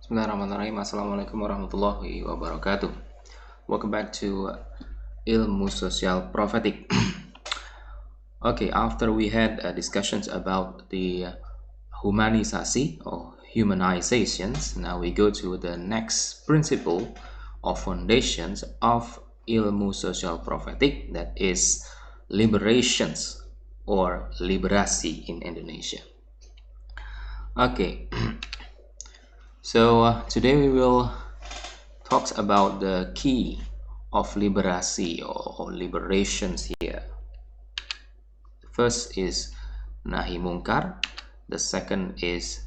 Bismillahirrahmanirrahim. Assalamualaikum warahmatullahi wabarakatuh. Welcome back to Ilmu Sosial Prophetic. Okay, after we had discussions about the humanisasi or humanizations, now we go to the next principle of foundations of Ilmu Sosial Prophetic, that is liberations or liberasi in Indonesia. Okay. So today we will talk about the key of liberasi or liberations here. The first is nahi mungkar. The second is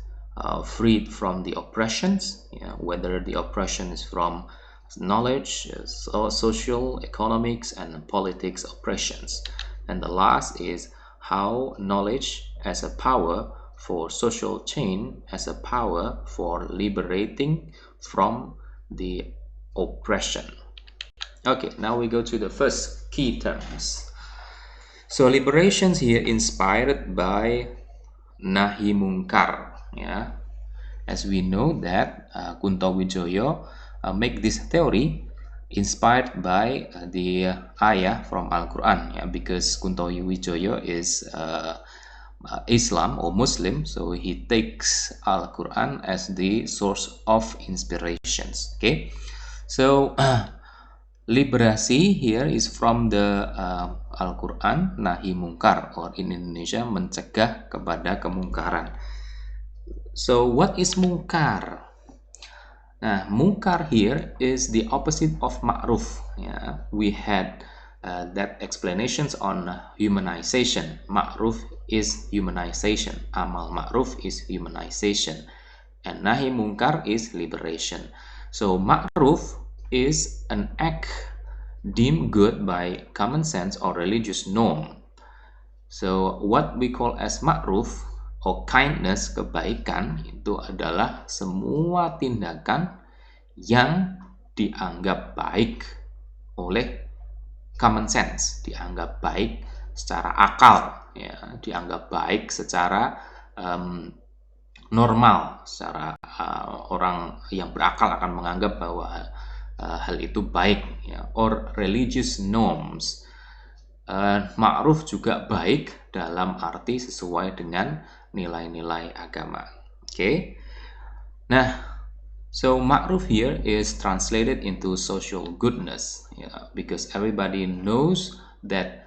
freed from the oppressions, whether the oppression is from knowledge, social, economics, and politics oppressions. And the last is how knowledge as a power for social change, as a power for liberating from the oppression. Okay, now we go to the first key terms. So liberations here inspired by nahi mungkar. As we know that Kunto Wijoyo make this theory inspired by the ayah from Al-Quran, because Kunto Wijoyo is Islam or Muslim, so he takes Al-Quran as the source of inspirations. Okay, so liberasi here is from the Al-Quran, nahi mungkar, or in Indonesia mencegah kepada kemungkaran. So what is mungkar? Nah, mungkar here is the opposite of ma'ruf. We had that explanations on humanization. Ma'ruf is humanization, amal ma'ruf is humanization, and nahi mungkar is liberation. So ma'ruf is an act deemed good by common sense or religious norm. So what we call as ma'ruf or kindness, kebaikan, itu adalah semua tindakan yang dianggap baik oleh common sense, dianggap baik secara akal, dianggap baik secara normal, secara orang yang berakal akan menganggap bahwa hal itu baik, or religious norms. Ma'ruf juga baik dalam arti sesuai dengan nilai-nilai agama. Okay. Nah, so ma'ruf here is translated into social goodness, because everybody knows that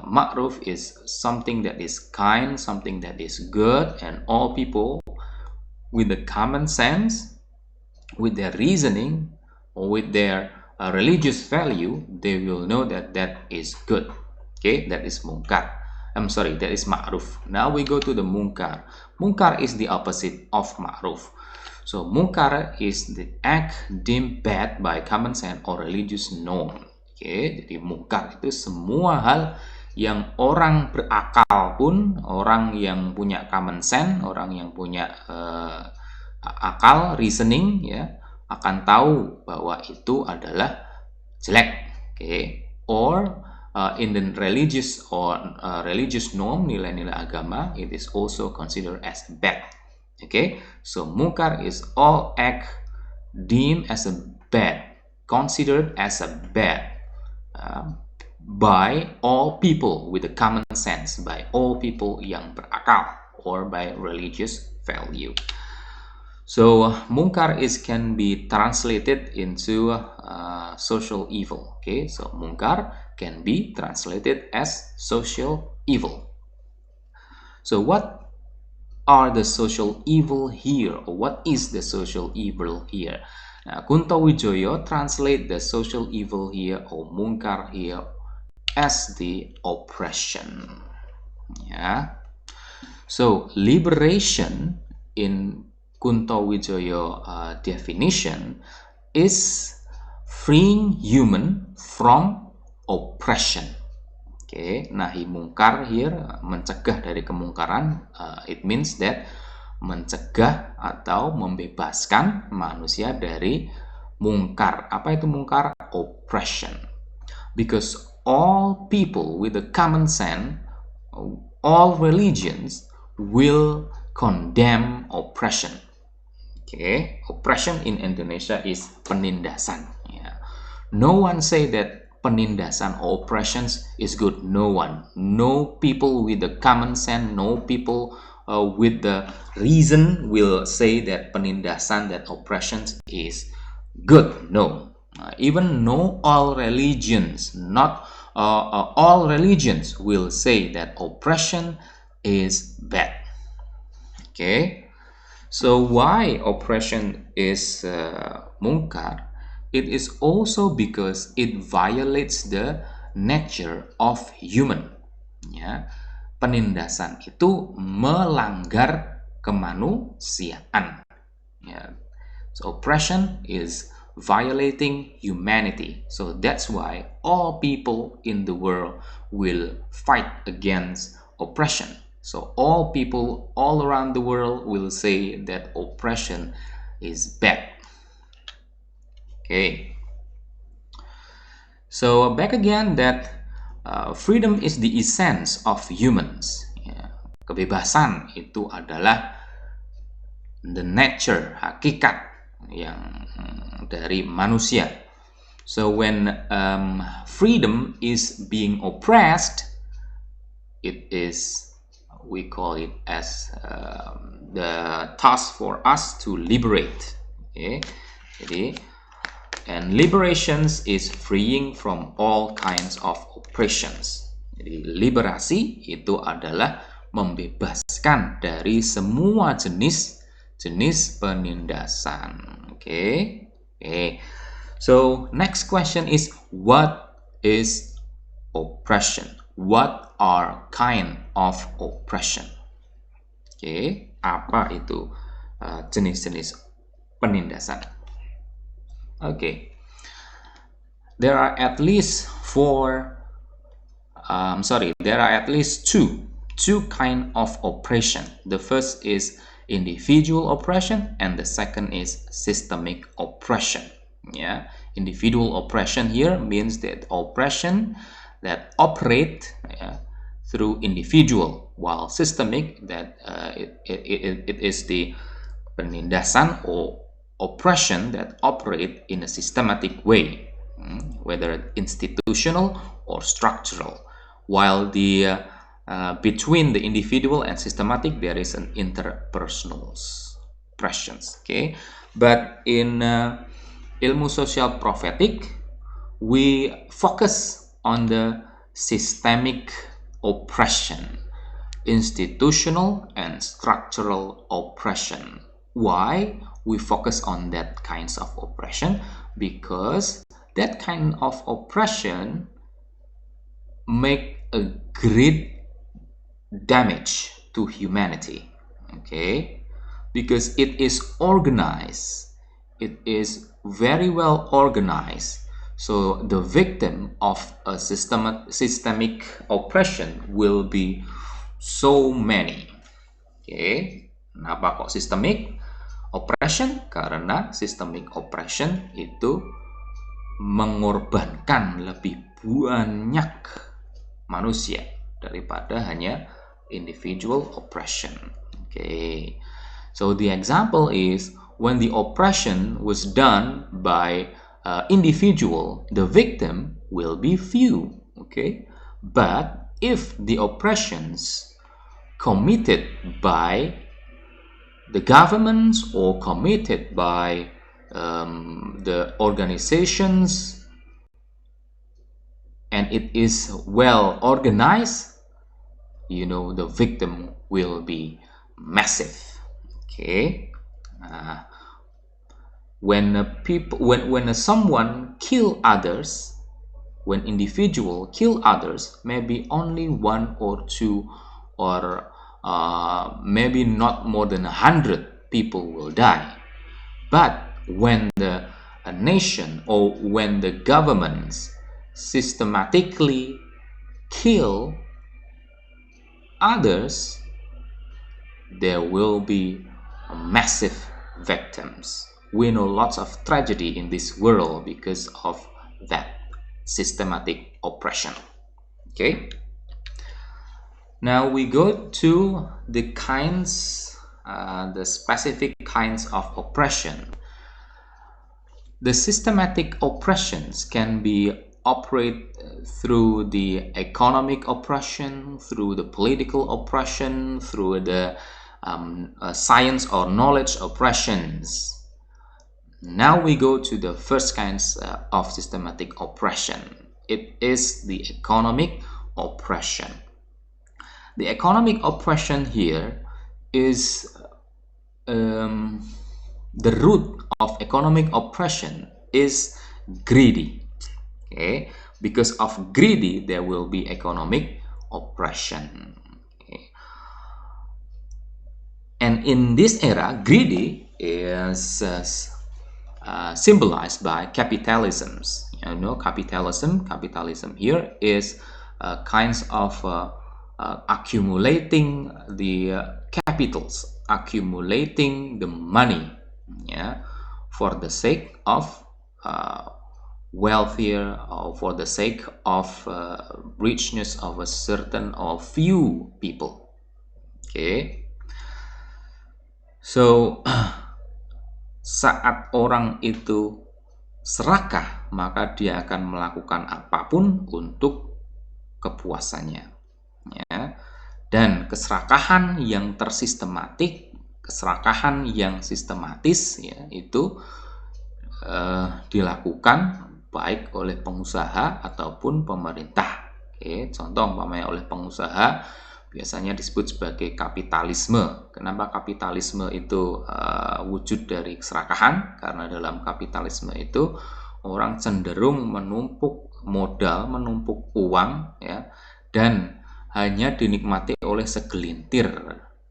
ma'ruf is something that is kind, something that is good, and all people with the common sense, with their reasoning, or with their religious value, they will know that that is good. Okay, that is mungkar. That is ma'ruf. Now we go to the mungkar. Mungkar is the opposite of ma'ruf. So mungkar is the act deemed bad by common sense or religious norm. Jadi mungkar itu semua hal yang orang berakal pun, orang yang punya common sense, orang yang punya akal, reasoning, akan tahu bahwa itu adalah jelek. Or in the religious or religious norm, nilai-nilai agama, it is also considered as bad. So mungkar is all act deemed as a bad, considered as a bad by all people with a common sense, by all people yang berakal, or by religious value. So mungkar can be translated into social evil. So mungkar can be translated as social evil. So what are the social evil here, or what is the social evil here? Now, Kunto Wijoyo translate the social evil here, or mungkar here, as the oppression. So liberation in Kunto Wijoyo definition is freeing human from oppression. Nahi mungkar here, mencegah dari kemungkaran. It means that mencegah atau membebaskan manusia dari mungkar. Apa itu mungkar? Oppression. Because all people with a common sense, all religions will condemn oppression. Okay, oppression in Indonesia is penindasan. Yeah. No one say that penindasan or oppressions is good. No one. No people with the common sense, no people with the reason will say that penindasan, that oppressions is good. No. Even no all religions, not all religions will say that oppression is bad. Okay. So why oppression is mungkar? It is also because it violates the nature of human. Ya, penindasan itu melanggar kemanusiaan. Ya. So oppression is violating humanity. So that's why all people in the world will fight against oppression. So all people all around the world will say that oppression is bad. Okay. So back again that freedom is the essence of humans. Ya. Kebebasan itu adalah the nature, hakikat yang dari manusia. So when freedom is being oppressed, it is, we call it as the task for us to liberate. Okay. Jadi, and liberations is freeing from all kinds of oppressions. Jadi liberasi itu adalah membebaskan dari semua jenis penindasan. Okay. So next question is, what is oppression? What are kind of oppression? Okay. Apa itu jenis-jenis penindasan? Okay. There are at least two kind of oppression. The first is individual oppression and the second is systemic oppression. Yeah, individual oppression here means that oppression that operate through individual, while systemic that it is the penindasan or oppression that operate in a systematic way, whether institutional or structural. While the between the individual and systematic there is an interpersonal oppressions. Okay, but in ilmu sosial prophetic we focus on the systemic oppression, institutional and structural oppression. Why we focus on that kinds of oppression? Because that kind of oppression make a great damage to humanity. Okay, because it is organized, it is very well organized. So the victim of a systemic oppression will be so many. Okay, kenapa kok systemic oppression? Karena systemic oppression itu mengorbankan lebih banyak manusia daripada hanya individual oppression. Okay, so the example is when the oppression was done by individual, the victim will be few. Okay, but if the oppressions committed by the governments or committed by the organizations and it is well organized, you know, the victim will be massive. Okay, when someone kill others, when individual kill others, maybe only one or two or maybe not more than 100 people will die. But when a nation or when the governments systematically kill others, there will be massive victims. We know lots of tragedy in this world because of that systematic oppression. Okay, now we go to the kinds the specific kinds of oppression. The systematic oppressions can be operate through the economic oppression, through the political oppression, through the science or knowledge oppressions. Now we go to the first kinds of systematic oppression. It is the economic oppression. The economic oppression here is the root of economic oppression is greedy. Okay, because of greedy there will be economic oppression. Okay. And in this era, greedy is symbolized by capitalisms. You know, capitalism here is kinds of accumulating the capitals, accumulating the money, yeah, for the sake of wealthier, or for the sake of richness of a certain or few people. Okay, so saat orang itu serakah, maka dia akan melakukan apapun untuk kepuasannya, ya. Dan keserakahan yang tersistematik, keserakahan yang sistematis, ya, itu dilakukan baik oleh pengusaha ataupun pemerintah. Oke, contoh umpamanya oleh pengusaha biasanya disebut sebagai kapitalisme. Kenapa kapitalisme itu wujud dari keserakahan? Karena dalam kapitalisme itu orang cenderung menumpuk modal, menumpuk uang, ya, dan hanya dinikmati oleh segelintir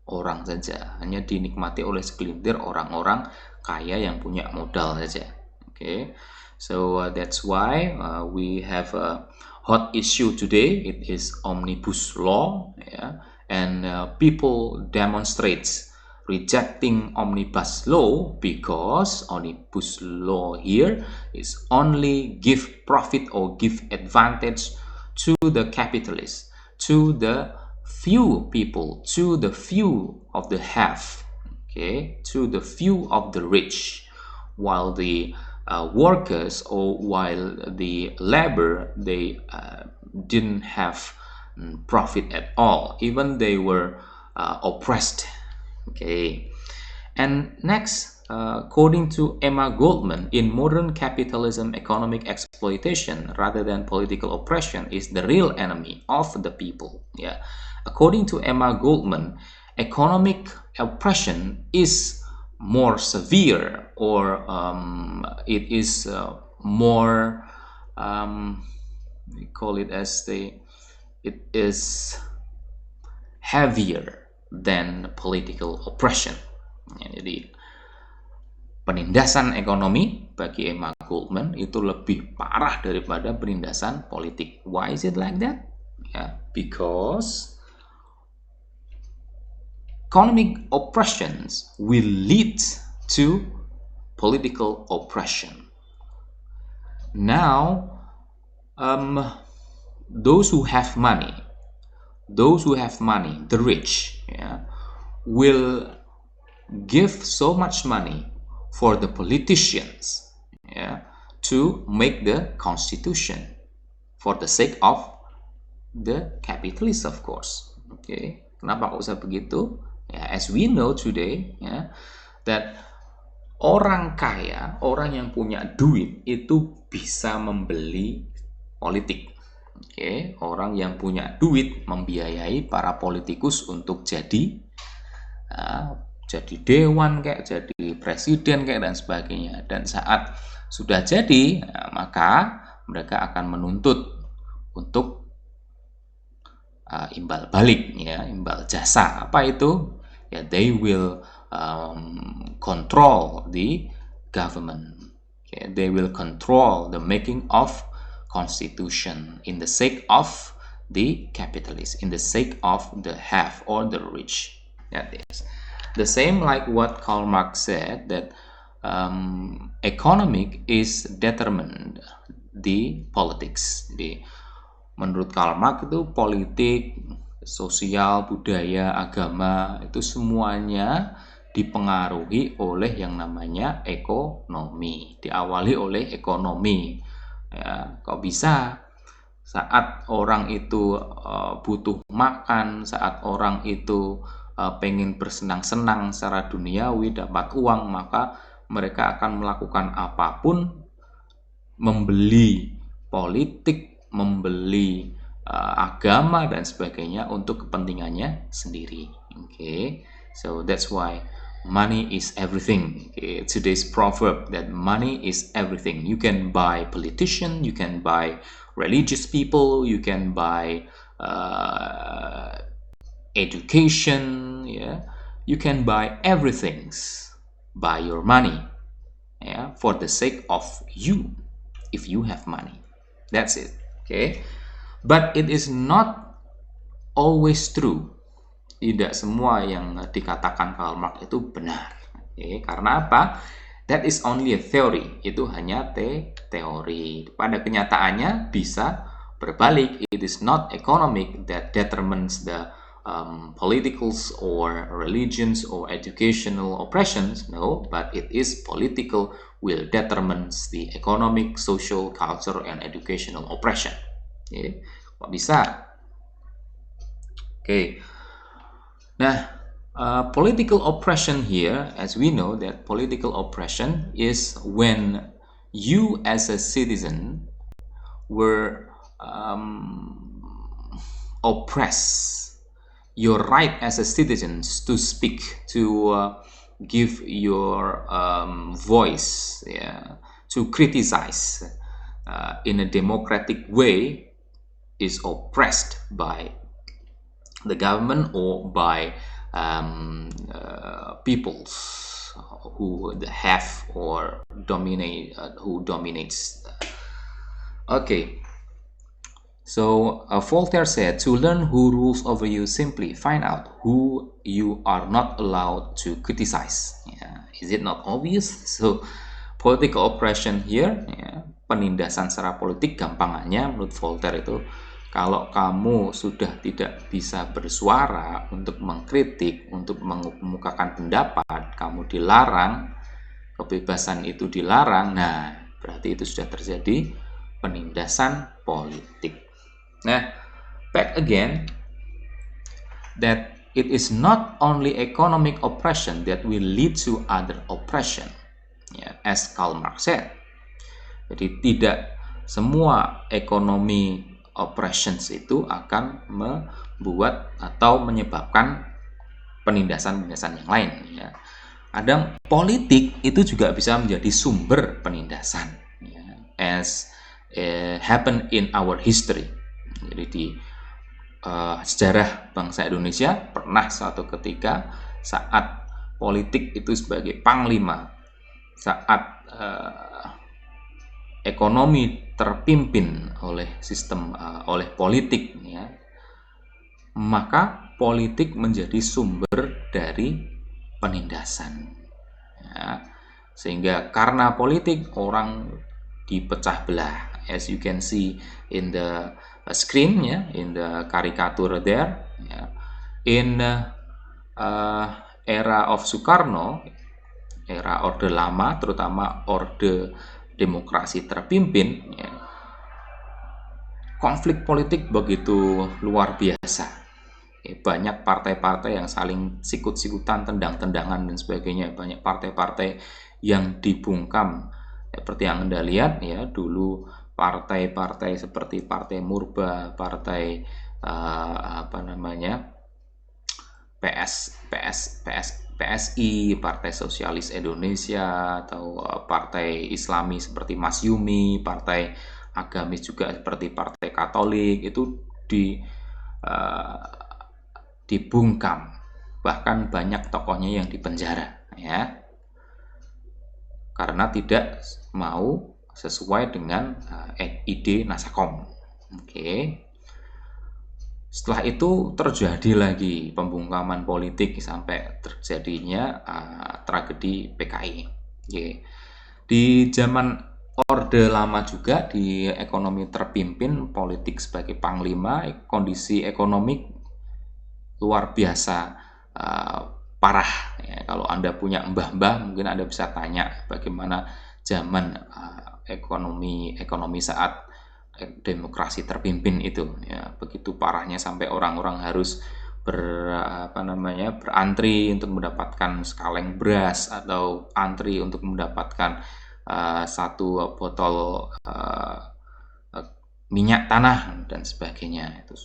orang saja, hanya dinikmati oleh segelintir orang-orang kaya yang punya modal saja. Okay, so that's why we have a hot issue today. It is omnibus law, yeah, and people demonstrates rejecting omnibus law because omnibus law here is only give profit or give advantage to the capitalists, to the few people, to the few of the have, okay, to the few of the rich, while the workers, or while the labor, they didn't have profit at all, even they were oppressed. Okay, and next, according to Emma Goldman, in modern capitalism, economic exploitation rather than political oppression is the real enemy of the people. Yeah, according to Emma Goldman, economic oppression is more severe, or it is more, we call it as it is heavier than political oppression. Jadi penindasan ekonomi bagi Emma Goldman itu lebih parah daripada penindasan politik. Why is it like that? Yeah, because economic oppressions will lead to political oppression. Now, those who have money, the rich, yeah, will give so much money for the politicians, yeah, to make the constitution for the sake of the capitalists, of course. Okay, kenapa kok bisa begitu? Ya, as we know today, ya, that orang kaya, orang yang punya duit itu bisa membeli politik. Oke, orang yang punya duit membiayai para politikus untuk jadi dewan kayak, jadi presiden kayak, dan sebagainya. Dan saat sudah jadi, maka mereka akan menuntut untuk imbal balik, ya, imbal jasa. Apa itu? Ya, they will control the government. Okay? They will control the making of constitution in the sake of the capitalists, in the sake of the have or the rich. That is the same like what Karl Marx said, that economic is determined the politics. Jadi menurut Karl Marx itu politik sosial, budaya, agama, itu semuanya dipengaruhi oleh yang namanya ekonomi, diawali oleh ekonomi. Ya, kok bisa saat orang itu butuh makan, saat orang itu pengen bersenang-senang secara duniawi, dapat uang, maka mereka akan melakukan apapun, membeli politik, membeli agama dan sebagainya untuk kepentingannya sendiri. Okay, so that's why money is everything. Okay, today's proverb that money is everything. You can buy politician, you can buy religious people, you can buy education, yeah, you can buy everything by your money, yeah, for the sake of you, if you have money. That's it. Okay, but it is not always true. Tidak semua yang dikatakan Karl Marx itu benar. Okay, karena apa? That is only a theory. Itu hanya teori. Pada kenyataannya bisa berbalik. It is not economic that determines the politicals or religions or educational oppressions. No, but it is political will determines the economic, social, cultural, and educational oppression. Okay. Kok bisa? Oke. Okay. Nah, political oppression here, as we know that political oppression is when you as a citizen were oppressed. Your right as a citizen to speak, to give your voice, yeah, to criticize in a democratic way is oppressed by the government or by peoples who have or dominate, who dominates. Okay, so Voltaire said, to learn who rules over you, simply find out who you are not allowed to criticize. Yeah. Is it not obvious? So political oppression here, yeah, penindasan secara politik, gampangannya menurut Voltaire itu, kalau kamu sudah tidak bisa bersuara untuk mengkritik, untuk mengemukakan pendapat, kamu dilarang, kebebasan itu dilarang, nah berarti itu sudah terjadi penindasan politik. Nah, back again, that it is not only economic oppression that will lead to other oppression, yeah, as Karl Marx said. Jadi tidak semua ekonomi oppressions itu akan membuat atau menyebabkan penindasan-penindasan yang lain, ya. Kadang politik itu juga bisa menjadi sumber penindasan, ya, as happen in our history. Jadi di sejarah bangsa Indonesia pernah suatu ketika saat politik itu sebagai panglima, saat ekonomi terpimpin oleh sistem oleh politik, ya, maka politik menjadi sumber dari penindasan, ya. Sehingga karena politik orang dipecah belah, as you can see in the screen, ya, in the caricature there, ya. In era of Soekarno, era Orde Lama, terutama Orde Demokrasi Terpimpin, ya, konflik politik begitu luar biasa. Banyak partai-partai yang saling sikut-sikutan, tendang-tendangan dan sebagainya. Banyak partai-partai yang dibungkam. Seperti yang Anda lihat, ya, dulu partai-partai seperti Partai Murba, Partai PSI, Partai Sosialis Indonesia, atau partai Islami seperti Masyumi, partai agamis juga seperti Partai Katolik, itu dibungkam, bahkan banyak tokohnya yang dipenjara, ya, karena tidak mau sesuai dengan ide Nasakom. Oke. Setelah itu terjadi lagi pembungkaman politik sampai terjadinya tragedi PKI. Oke. Di zaman Orde Lama juga, di ekonomi terpimpin, politik sebagai panglima, kondisi ekonomi luar biasa parah. Ya, kalau Anda punya mbah-mbah, mungkin Anda bisa tanya bagaimana zaman ekonomi saat demokrasi terpimpin itu. Ya, begitu parahnya sampai orang-orang harus berantri untuk mendapatkan sekaleng beras atau antri untuk mendapatkan satu botol minyak tanah dan sebagainya. Itu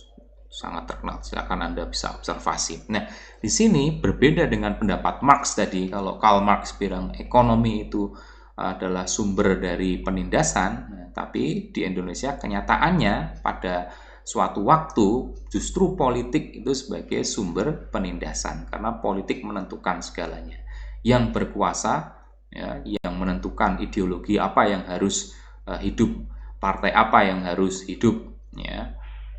sangat terkenal. Silakan Anda bisa observasi. Nah, di sini berbeda dengan pendapat Marx tadi. Kalau Karl Marx bilang ekonomi itu adalah sumber dari penindasan, nah, tapi di Indonesia kenyataannya pada suatu waktu justru politik itu sebagai sumber penindasan, karena politik menentukan segalanya. Yang berkuasa, ya, yang menentukan ideologi apa yang harus hidup, partai apa yang harus hidup, ya,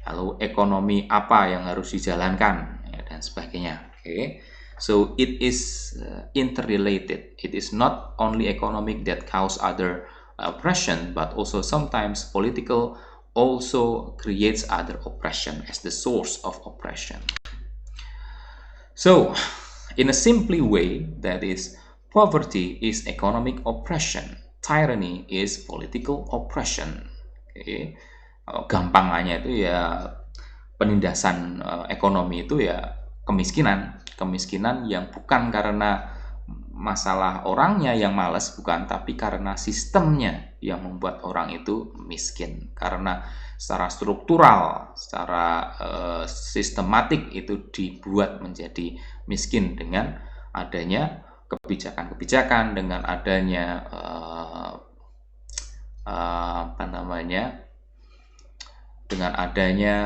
lalu ekonomi apa yang harus dijalankan, ya, dan sebagainya. Okay. So it is interrelated. It is not only economic that cause other oppression, but also sometimes political also creates other oppression as the source of oppression. So, in a simply way, that is, poverty is economic oppression, tyranny is political oppression. Okay. Gampangannya itu ya penindasan ekonomi itu ya kemiskinan yang bukan karena masalah orangnya yang malas, bukan, tapi karena sistemnya yang membuat orang itu miskin, karena secara struktural, secara sistematik itu dibuat menjadi miskin dengan adanya kebijakan-kebijakan, dengan adanya dengan adanya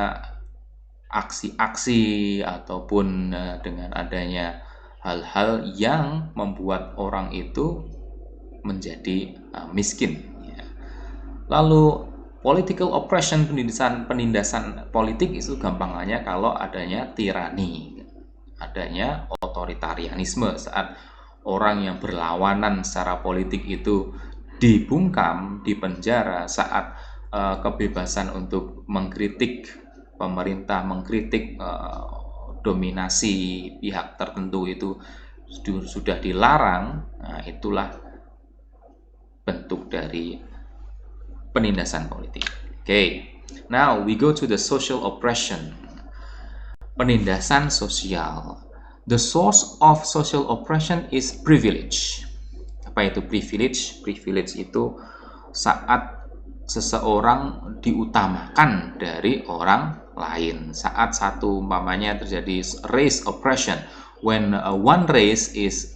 aksi-aksi ataupun dengan adanya hal-hal yang membuat orang itu menjadi miskin. Ya. Lalu political oppression, penindasan politik itu gampangannya kalau adanya tirani, adanya otoritarianisme, saat orang yang berlawanan secara politik itu dibungkam, dipenjara, saat kebebasan untuk mengkritik pemerintah, mengkritik dominasi pihak tertentu itu sudah dilarang. Nah, itulah bentuk dari penindasan politik. Okay, now we go to the social oppression. Penindasan sosial. The source of social oppression is privilege. Apa itu privilege? Privilege itu saat seseorang diutamakan dari orang lain, saat satu umpamanya terjadi race oppression, when one race is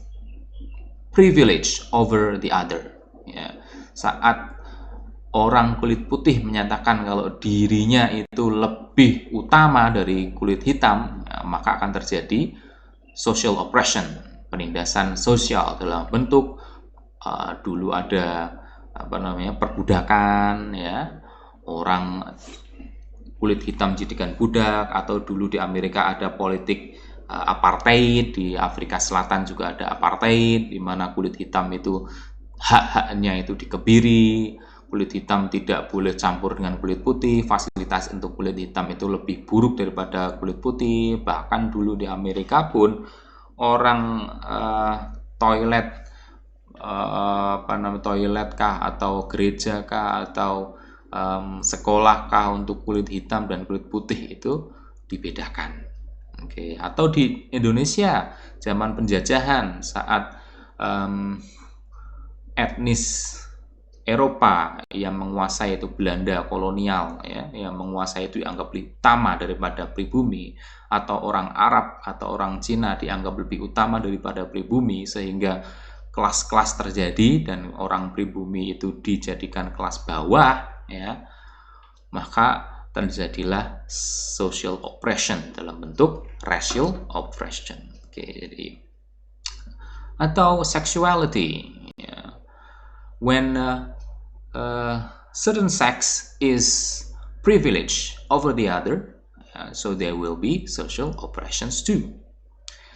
privileged over the other, ya. Saat orang kulit putih menyatakan kalau dirinya itu lebih utama dari kulit hitam, ya, maka akan terjadi social oppression, penindasan sosial dalam bentuk dulu ada perbudakan, ya, orang kulit hitam jadikan budak, atau dulu di Amerika ada politik apartheid, di Afrika Selatan juga ada apartheid, di mana kulit hitam itu hak-haknya itu dikebiri, kulit hitam tidak boleh campur dengan kulit putih, fasilitas untuk kulit hitam itu lebih buruk daripada kulit putih. Bahkan dulu di Amerika pun orang toilet kah atau gereja kah atau sekolah kah untuk kulit hitam dan kulit putih itu dibedakan. Oke. Atau di Indonesia zaman penjajahan, saat etnis Eropa yang menguasai itu Belanda kolonial, ya, yang menguasai itu dianggap lebih utama daripada pribumi, atau orang Arab atau orang Cina dianggap lebih utama daripada pribumi, sehingga kelas-kelas terjadi dan orang pribumi itu dijadikan kelas bawah, ya, maka terjadilah social oppression dalam bentuk racial oppression. Oke, jadi atau sexuality, ya. When certain sex is privileged over the other, so there will be social oppressions too.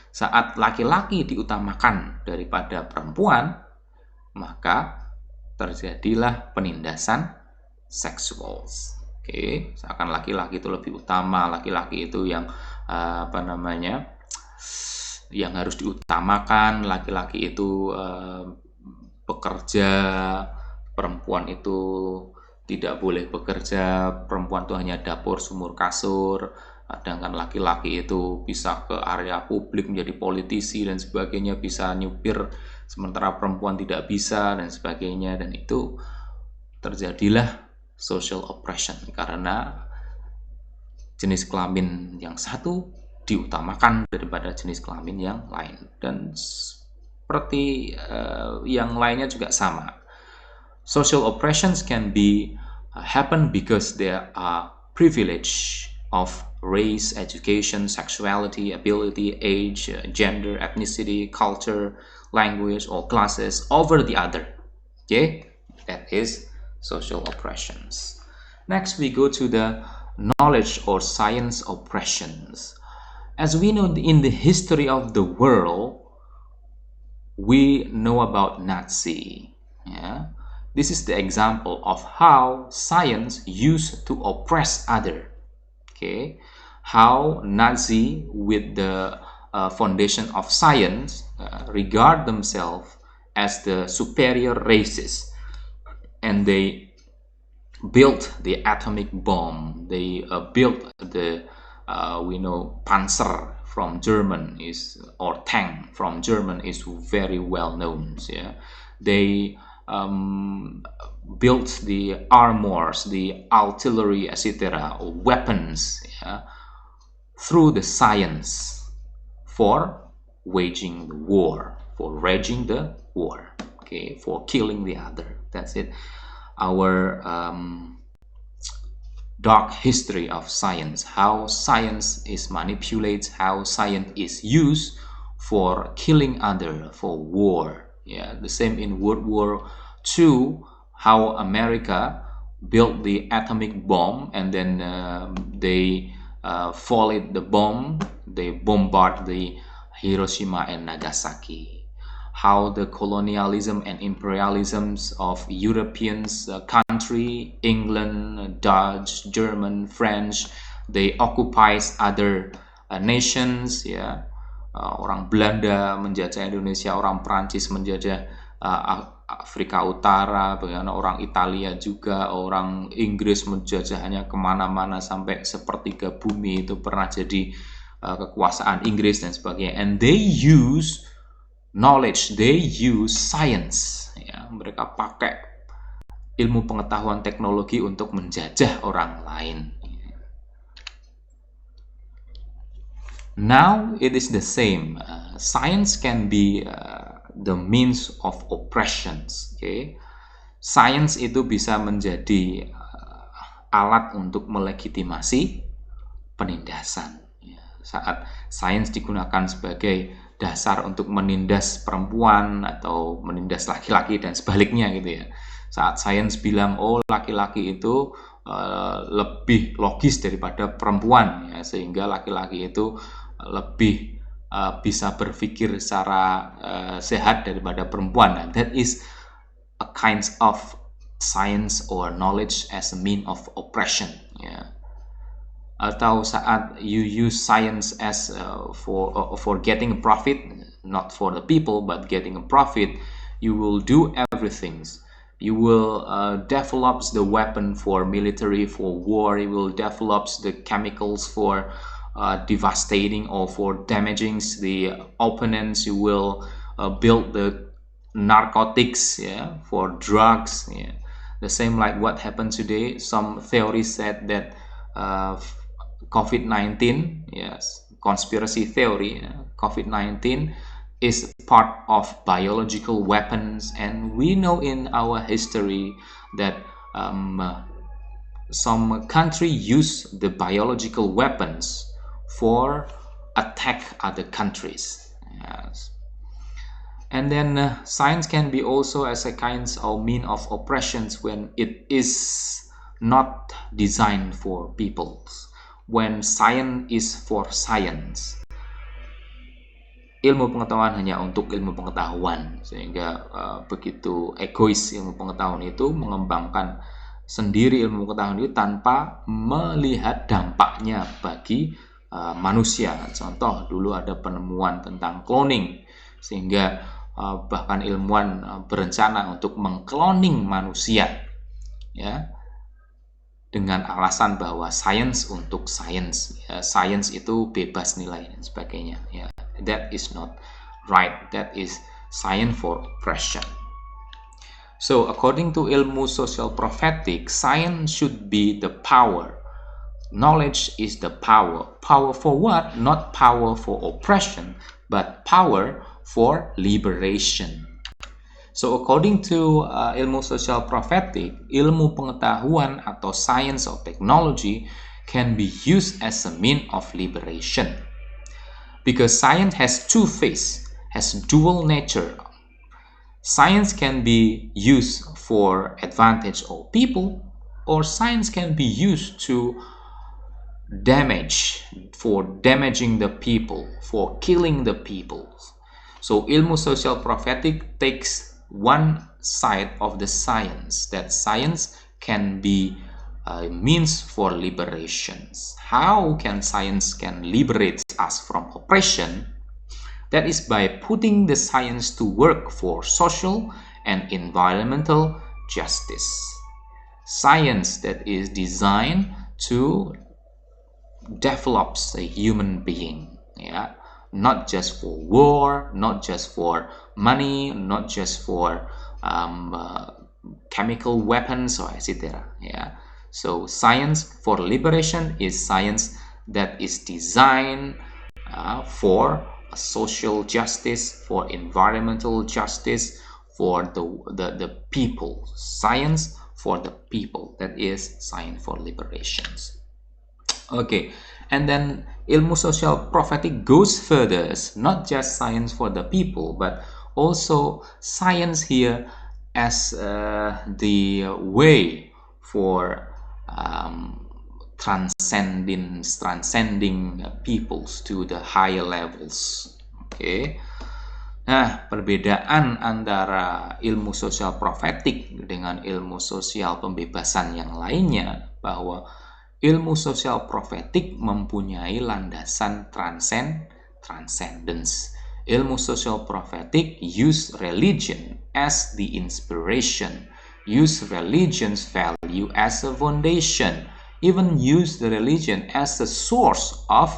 Saat laki-laki diutamakan daripada perempuan, maka terjadilah penindasan seksual. Oke, seakan laki-laki itu lebih utama, laki-laki itu yang yang harus diutamakan, laki-laki itu bekerja, perempuan itu tidak boleh bekerja, perempuan itu hanya dapur sumur kasur, sedangkan laki-laki itu bisa ke area publik menjadi politisi dan sebagainya, bisa nyupir, sementara perempuan tidak bisa dan sebagainya. Dan itu terjadilah social oppression karena jenis kelamin yang satu diutamakan daripada jenis kelamin yang lain. Dan seperti yang lainnya juga sama. Social oppressions can be happen because there are privilege of race, education, sexuality, ability, age, gender, ethnicity, culture, language, or classes over the other. Okay, that is social oppressions. Next, we go to the knowledge or science oppressions. As we know, in the history of the world, we know about Nazi. Yeah, this is the example of how science used to oppress other. Okay, how Nazi with the foundation of science regard themselves as the superior races, and they built the atomic bomb. They built the we know Panzer from German is, or tank from German is very well known. Yeah, they built the armors, the artillery, etc., weapons, yeah, through the science for waging the war, okay, for killing the other. That's it. Our dark history of science, how science is manipulated, how science is used for killing other, for war. Yeah, the same in World War II, how America built the atomic bomb, and then they followed the bomb, they bombard the Hiroshima and Nagasaki. How the colonialism and imperialisms of Europeans country, England, Dutch, German, French, they occupies other nations, ya. Orang Belanda menjajah Indonesia, orang Prancis menjajah Afrika Utara, bagaimana orang Italia juga, orang Inggris menjajahnya kemana-mana sampai sepertiga bumi itu pernah jadi kekuasaan Inggris dan sebagainya. And they use knowledge, they use science. Ya, mereka pakai ilmu pengetahuan teknologi untuk menjajah orang lain. Now it is the same. Science can be the means of oppressions. Okay? Science itu bisa menjadi alat untuk melegitimasi penindasan. Ya, saat sains digunakan sebagai dasar untuk menindas perempuan atau menindas laki-laki dan sebaliknya gitu ya. Saat sains bilang oh laki-laki itu lebih logis daripada perempuan ya, sehingga laki-laki itu lebih bisa berpikir secara sehat daripada perempuan. And that is a kind of science or knowledge as a mean of oppression. Ya. Atau saat you use science as for getting a profit, not for the people but getting a profit, you will do everything. You will develop the weapon for military, for war. You will develop the chemicals for devastating or for damaging the opponents. You will build the narcotics, yeah, for drugs. Yeah. The same like what happened today. Some theories said that COVID-19, yes, conspiracy theory, COVID-19 is part of biological weapons, and we know in our history that some country use the biological weapons for attack other countries. Yes. And then science can be also as a kind of mean of oppressions when it is not designed for people. When science is for science, ilmu pengetahuan hanya untuk ilmu pengetahuan, sehingga begitu egois ilmu pengetahuan itu mengembangkan sendiri ilmu pengetahuan itu tanpa melihat dampaknya bagi manusia. Contoh, dulu ada penemuan tentang cloning, sehingga bahkan ilmuwan berencana untuk mengkloning manusia, ya, dengan alasan bahwa sains untuk sains, ya, sains itu bebas nilai dan sebagainya. Ya, that is not right. That is science for oppression. So, according to ilmu social prophetic, science should be the power. Knowledge is the power. Power for what? Not power for oppression, but power for liberation. So, according to ilmu social prophetic, ilmu pengetahuan atau science of technology can be used as a means of liberation. Because science has two faces, has dual nature. Science can be used for advantage of people, or science can be used to damaging the people, for killing the people. So ilmu social prophetic takes one side of the science, that science can be a means for liberations. How can science liberate us from oppression? That is by putting the science to work for social and environmental justice. Science that is designed to develop a human being, yeah, not just for war, not just for money, not just for chemical weapons or etc. Yeah. So science for liberation is science that is designed for social justice, for environmental justice, for the people. Science for the people. That is science for liberations. Okay, and then ilmu social prophetic goes further, not just science for the people, but also science here as the way for transcending peoples to the higher levels. Okay. Nah, perbedaan antara ilmu sosial prophetic dengan ilmu sosial pembebasan yang lainnya, bahwa ilmu sosial prophetic mempunyai landasan transcendence. Ilmu sosial prophetic use religion as the inspiration, use religion's value as a foundation, even use the religion as the source of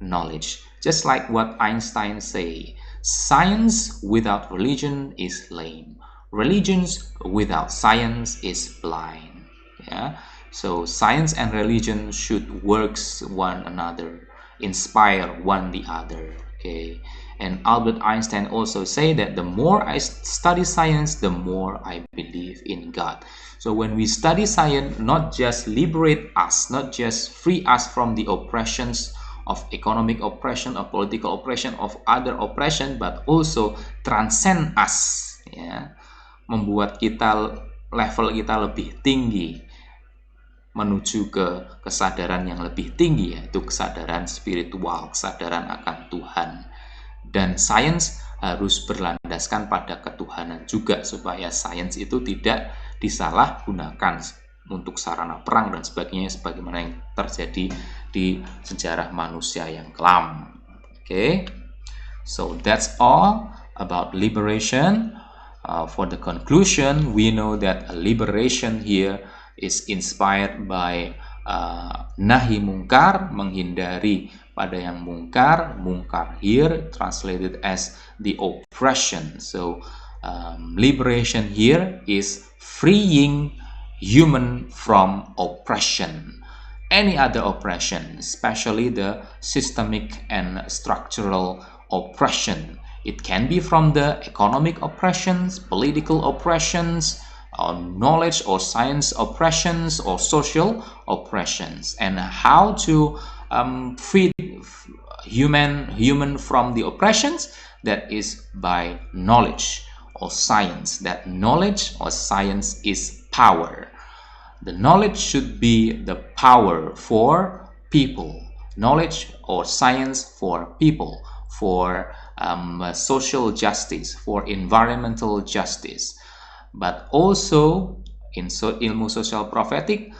knowledge. Just like what Einstein say, science without religion is lame. Religions without science is blind. Yeah. So science and religion should work one another, inspire one the other. Okay. And Albert Einstein also say that the more I study science, the more I believe in God. So when we study science, not just liberate us, not just free us from the oppressions of economic oppression, of political oppression, of other oppression, but also transcend us, ya, membuat kita level kita lebih tinggi, menuju ke kesadaran yang lebih tinggi, yaitu kesadaran spiritual, kesadaran akan Tuhan. Dan sains harus berlandaskan pada ketuhanan juga, supaya sains itu tidak disalahgunakan untuk sarana perang dan sebagainya, sebagaimana yang terjadi di sejarah manusia yang kelam. Okay, so that's all about liberation. For the conclusion, we know that liberation here is inspired by nahi mungkar, menghindari pada yang mungkar. Mungkar here translated as the oppression. So liberation here is freeing human from oppression, any other oppression, especially the systemic and structural oppression. It can be from the economic oppressions, political oppressions, or knowledge or science oppressions, or social oppressions. And how to free human from the oppressions? That is by knowledge or science. That knowledge or science is power. The knowledge should be the power for people. Knowledge or science for people, for social justice, for environmental justice. But also in ilmu social prophetic,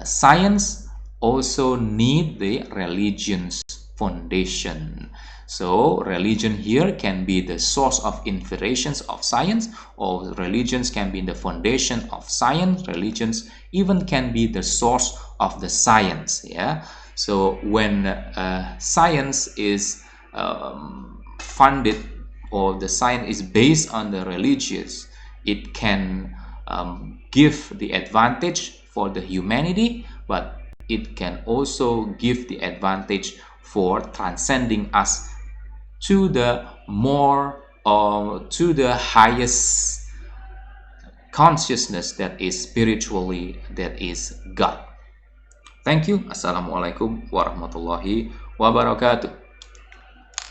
science also need the religion's foundation. So religion here can be the source of inspirations of science, or religions can be the foundation of science. Religions even can be the source of the science. Yeah. So when science is funded, or the science is based on the religious, it can give the advantage for the humanity, but it can also give the advantage for transcending us to the more, to the highest consciousness, that is spiritually, that is God. Thank you. Assalamualaikum warahmatullahi wabarakatuh.